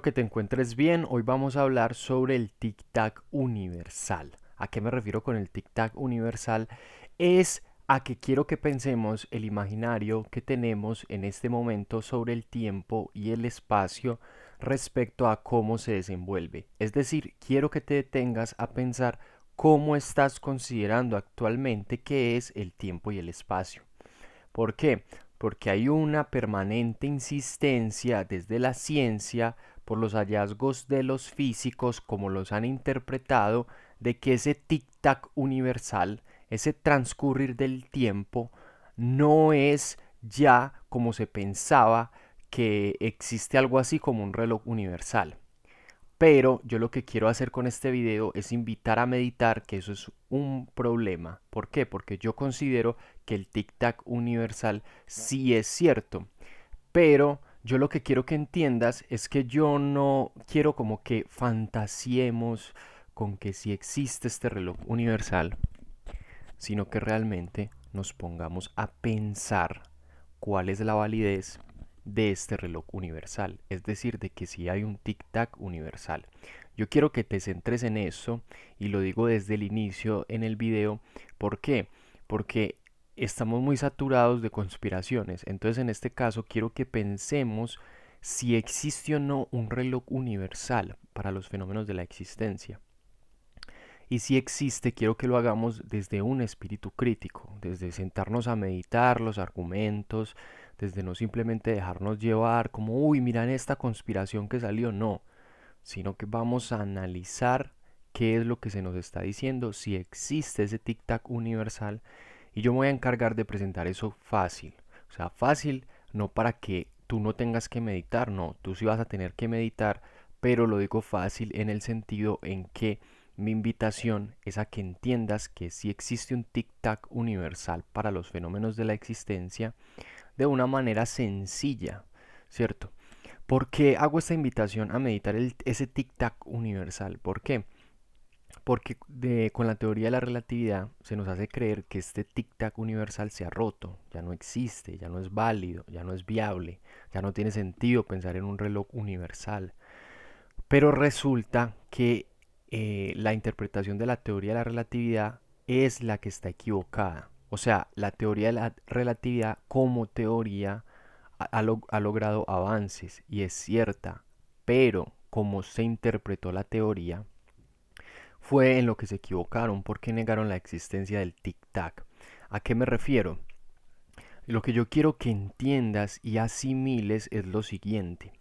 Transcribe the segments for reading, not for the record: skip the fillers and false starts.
Que te encuentres bien. Hoy vamos a hablar sobre el tic-tac universal. ¿A qué me refiero con el tic-tac universal? Es a que quiero que pensemos el imaginario que tenemos en este momento sobre el tiempo y el espacio respecto a cómo se desenvuelve. Es decir, quiero que te detengas a pensar cómo estás considerando actualmente qué es el tiempo y el espacio. ¿Por qué? Porque hay una permanente insistencia desde la ciencia por los hallazgos de los físicos, como los han interpretado, de que ese tic-tac universal, ese transcurrir del tiempo, no es ya como se pensaba que existe algo así como un reloj universal. Pero yo lo que quiero hacer con este video es invitar a meditar que eso es un problema. ¿Por qué? Porque yo considero que el tic-tac universal sí es cierto. Pero yo lo que quiero que entiendas es que yo no quiero como que fantasiemos con que sí existe este reloj universal, sino que realmente nos pongamos a pensar cuál es la validez de este reloj universal, es decir, de que si hay un tic-tac universal. Yo quiero que te centres en eso y lo digo desde el inicio en el video. ¿Por qué? Porque estamos muy saturados de conspiraciones. Entonces, en este caso, quiero que pensemos si existe o no un reloj universal para los fenómenos de la existencia. Y si existe, quiero que lo hagamos desde un espíritu crítico, desde sentarnos a meditar los argumentos, desde no simplemente dejarnos llevar como, uy, miran esta conspiración que salió, no, sino que vamos a analizar qué es lo que se nos está diciendo, si existe ese tic-tac universal, y yo me voy a encargar de presentar eso fácil. O sea, fácil no para que tú no tengas que meditar, no, tú sí vas a tener que meditar, pero lo digo fácil en el sentido en que mi invitación es a que entiendas que sí existe un tic-tac universal para los fenómenos de la existencia de una manera sencilla, ¿cierto? ¿Por qué hago esta invitación a meditar ese tic-tac universal? ¿Por qué? Porque con la teoría de la relatividad se nos hace creer que este tic-tac universal se ha roto, ya no existe, ya no es válido, ya no es viable, ya no tiene sentido pensar en un reloj universal. Pero resulta que la interpretación de la teoría de la relatividad es la que está equivocada. O sea, la teoría de la relatividad como teoría ha logrado avances y es cierta, pero como se interpretó la teoría, fue en lo que se equivocaron porque negaron la existencia del tic-tac. ¿A qué me refiero? Lo que yo quiero que entiendas y asimiles es lo siguiente.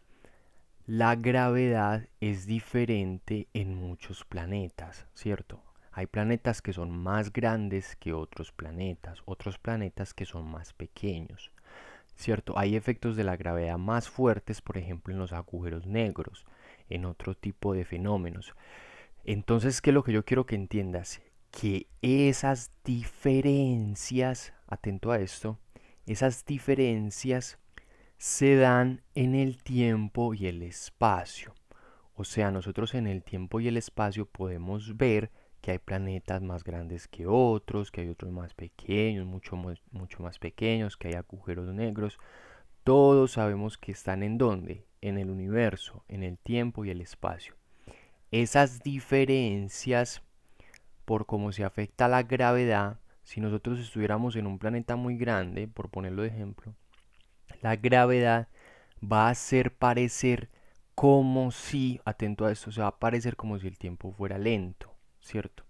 La gravedad es diferente en muchos planetas, ¿cierto? Hay planetas que son más grandes que otros planetas que son más pequeños, ¿cierto? Hay efectos de la gravedad más fuertes, por ejemplo, en los agujeros negros, en otro tipo de fenómenos. Entonces, ¿qué es lo que yo quiero que entiendas? Que esas diferencias, atento a esto, esas diferencias se dan en el tiempo y el espacio. O sea, nosotros en el tiempo y el espacio podemos ver que hay planetas más grandes que otros, que hay otros más pequeños, mucho más pequeños, que hay agujeros negros. Todos sabemos que están en dónde, en el universo, en el tiempo y el espacio. Esas diferencias por cómo se afecta la gravedad, si nosotros estuviéramos en un planeta muy grande, por ponerlo de ejemplo, la gravedad va a hacer parecer como si, atento a esto, se va a parecer como si el tiempo fuera lento, ¿cierto?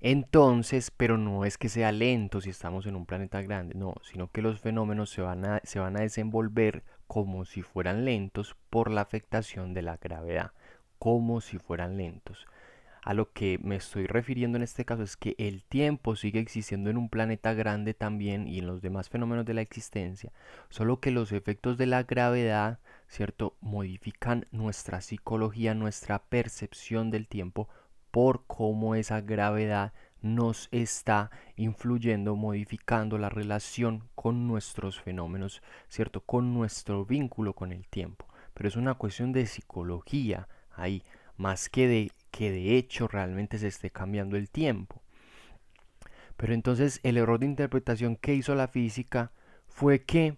Entonces, pero no es que sea lento si estamos en un planeta grande, no, sino que los fenómenos se van a desenvolver como si fueran lentos por la afectación de la gravedad, como si fueran lentos. A lo que me estoy refiriendo en este caso es que el tiempo sigue existiendo en un planeta grande también y en los demás fenómenos de la existencia, solo que los efectos de la gravedad, ¿cierto?, modifican nuestra psicología, nuestra percepción del tiempo por cómo esa gravedad nos está influyendo, modificando la relación con nuestros fenómenos, ¿cierto?, con nuestro vínculo con el tiempo. Pero es una cuestión de psicología ahí, más que de hecho realmente se esté cambiando el tiempo. Pero entonces el error de interpretación que hizo la física fue que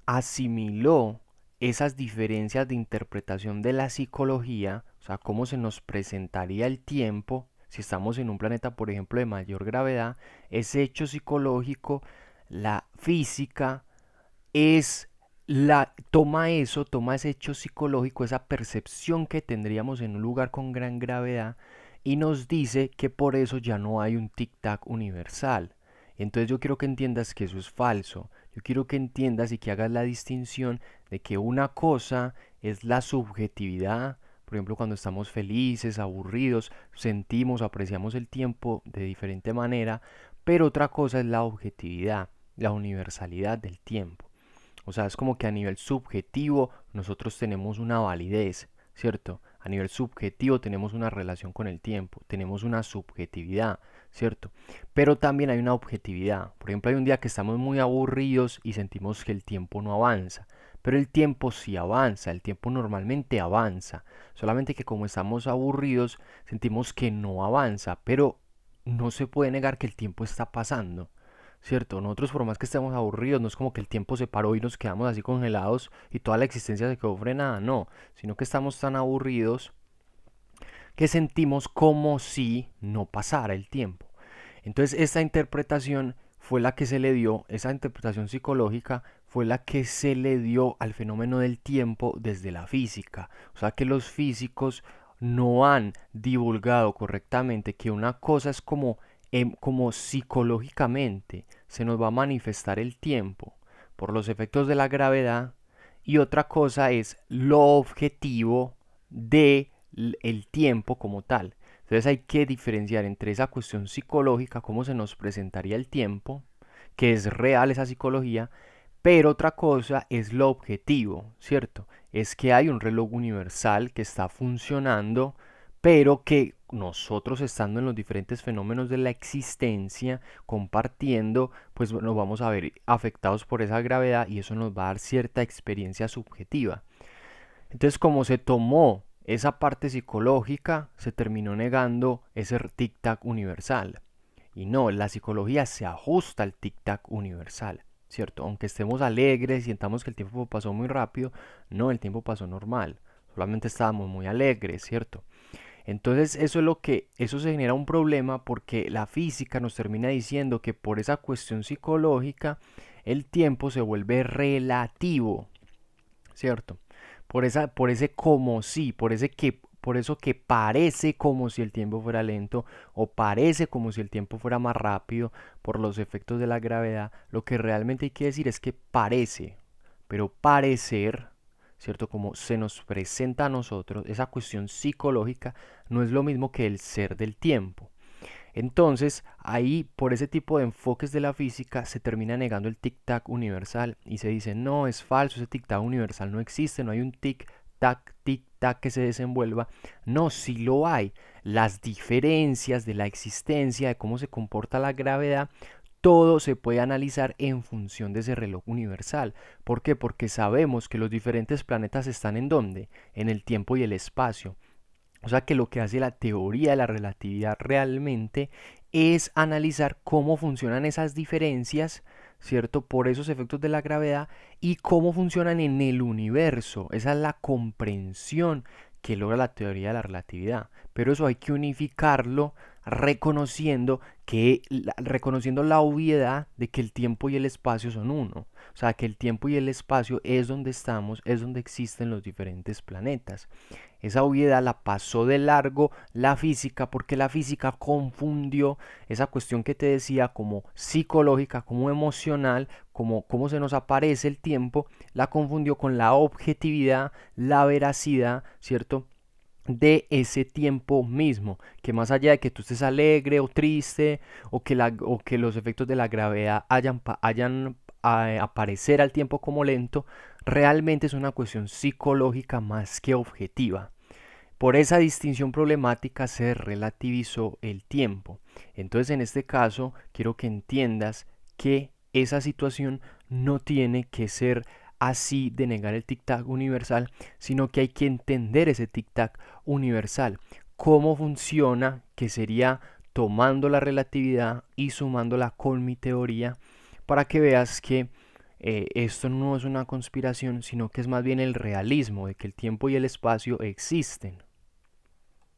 asimiló esas diferencias de interpretación de la psicología, o sea, cómo se nos presentaría el tiempo si estamos en un planeta, por ejemplo, de mayor gravedad, ese hecho psicológico, la física es toma ese hecho psicológico, esa percepción que tendríamos en un lugar con gran gravedad y nos dice que por eso ya no hay un tic-tac universal. Entonces yo quiero que entiendas que eso es falso. Yo quiero que entiendas y que hagas la distinción de que una cosa es la subjetividad, por ejemplo, cuando estamos felices, aburridos, sentimos, apreciamos el tiempo de diferente manera, pero otra cosa es la objetividad, la universalidad del tiempo. O sea, es como que a nivel subjetivo nosotros tenemos una validez, ¿cierto? A nivel subjetivo tenemos una relación con el tiempo, tenemos una subjetividad, ¿cierto? Pero también hay una objetividad. Por ejemplo, hay un día que estamos muy aburridos y sentimos que el tiempo no avanza. Pero el tiempo sí avanza, el tiempo normalmente avanza. Solamente que como estamos aburridos, sentimos que no avanza, pero no se puede negar que el tiempo está pasando. ¿Cierto? Nosotros por más que estemos aburridos, no es como que el tiempo se paró y nos quedamos así congelados y toda la existencia se quedó frenada, no, sino que estamos tan aburridos que sentimos como si no pasara el tiempo. Entonces esta interpretación fue la que se le dio, esa interpretación psicológica fue la que se le dio al fenómeno del tiempo desde la física. O sea que los físicos no han divulgado correctamente que una cosa es como psicológicamente se nos va a manifestar el tiempo por los efectos de la gravedad y otra cosa es lo objetivo de el tiempo como tal. Entonces hay que diferenciar entre esa cuestión psicológica, cómo se nos presentaría el tiempo, que es real esa psicología, pero otra cosa es lo objetivo, ¿cierto? Es que hay un reloj universal que está funcionando, pero que nosotros estando en los diferentes fenómenos de la existencia, compartiendo, pues nos vamos a ver afectados por esa gravedad y eso nos va a dar cierta experiencia subjetiva. Entonces, como se tomó esa parte psicológica, se terminó negando ese tic-tac universal. Y no, la psicología se ajusta al tic-tac universal, ¿cierto? Aunque estemos alegres y sintamos que el tiempo pasó muy rápido, no, el tiempo pasó normal. Solamente estábamos muy alegres, ¿cierto? Entonces eso se genera un problema porque la física nos termina diciendo que por esa cuestión psicológica el tiempo se vuelve relativo, ¿cierto? Por ese como si, por eso que parece como si el tiempo fuera lento o parece como si el tiempo fuera más rápido por los efectos de la gravedad, lo que realmente hay que decir es que parece, pero parecer, ¿cierto? Como se nos presenta a nosotros, esa cuestión psicológica no es lo mismo que el ser del tiempo. Entonces, ahí por ese tipo de enfoques de la física se termina negando el tic-tac universal y se dice, no, es falso, ese tic-tac universal no existe, no hay un tic-tac que se desenvuelva. No, sí lo hay. Las diferencias de la existencia, de cómo se comporta la gravedad, todo se puede analizar en función de ese reloj universal. ¿Por qué? Porque sabemos que los diferentes planetas están en dónde? En el tiempo y el espacio. O sea que lo que hace la teoría de la relatividad realmente es analizar cómo funcionan esas diferencias, ¿cierto? Por esos efectos de la gravedad y cómo funcionan en el universo. Esa es la comprensión que logra la teoría de la relatividad. Pero eso hay que unificarlo reconociendo la obviedad de que el tiempo y el espacio son uno. O sea, que el tiempo y el espacio es donde estamos, es donde existen los diferentes planetas. Esa obviedad la pasó de largo la física porque la física confundió esa cuestión que te decía como psicológica, como emocional, como cómo se nos aparece el tiempo, la confundió con la objetividad, la veracidad, ¿cierto? De ese tiempo mismo, que más allá de que tú estés alegre o triste o que los efectos de la gravedad hayan a aparecer al tiempo como lento, realmente es una cuestión psicológica más que objetiva. Por esa distinción problemática se relativizó el tiempo. Entonces, en este caso, quiero que entiendas que esa situación no tiene que ser así de negar el tic-tac universal, sino que hay que entender ese tic-tac universal. Cómo funciona, que sería tomando la relatividad y sumándola con mi teoría, para que veas que esto no es una conspiración, sino que es más bien el realismo de que el tiempo y el espacio existen.